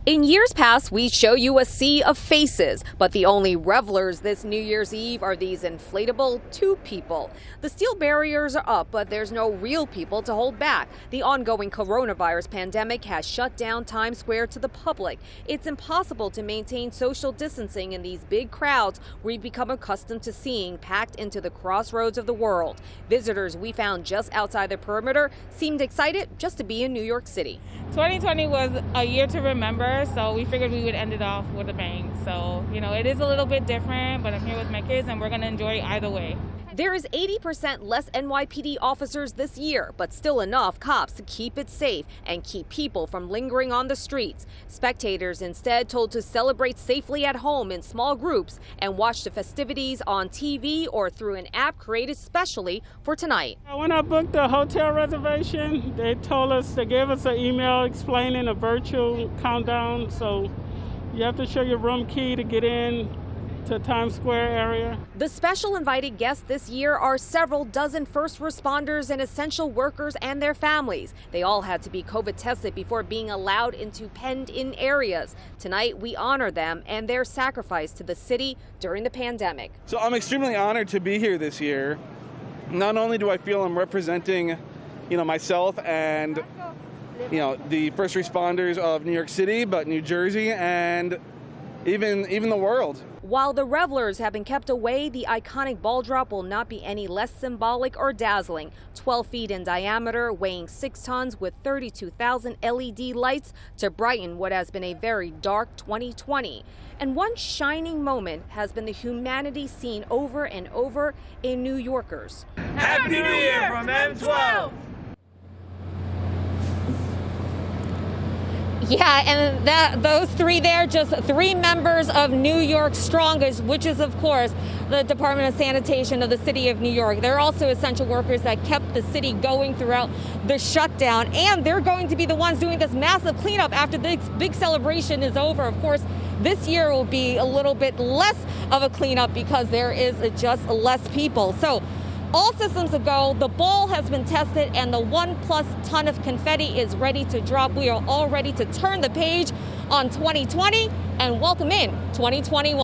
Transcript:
In years past, we show you a sea of faces, but the only revelers this New Year's Eve are these inflatable tube people. The steel barriers are up, but there's no real people to hold back. The ongoing coronavirus pandemic has shut down Times Square to the public. It's impossible to maintain social distancing in these big crowds we've become accustomed to seeing packed into the crossroads of the world. Visitors we found just outside the perimeter seemed excited just to be in New York City. 2020 was a year to remember, so we figured we would end it off with a bang. So, it is a little bit different, but I'm here with my kids and we're going to enjoy either way. There is 80% less NYPD officers this year, but still enough cops to keep it safe and keep people from lingering on the streets. Spectators instead told to celebrate safely at home in small groups and watch the festivities on TV or through an app created specially for tonight. When I booked the hotel reservation, they gave us an email explaining a virtual countdown, so you have to show your room key to get in to Times Square area. The special invited guests this year are several dozen first responders and essential workers and their families. They all had to be COVID tested before being allowed into penned-in areas. Tonight, we honor them and their sacrifice to the city during the pandemic. So I'm extremely honored to be here this year. Not only do I feel I'm representing, myself and, the first responders of New York City, but New Jersey and even the world. While the revelers have been kept away, the iconic ball drop will not be any less symbolic or dazzling. 12 feet in diameter, weighing 6 tons with 32,000 LED lights to brighten what has been a very dark 2020. And one shining moment has been the humanity seen over and over in New Yorkers. Happy New Year from M12! Yeah, and those three there, just three members of New York Strongest, which is, of course, the Department of Sanitation of the City of New York. They're also essential workers that kept the city going throughout the shutdown, and they're going to be the ones doing this massive cleanup after this big celebration is over. Of course, this year will be a little bit less of a cleanup because there is just less people. So all systems a go. The ball has been tested and the 1+ ton of confetti is ready to drop. We are all ready to turn the page on 2020 and welcome in 2021.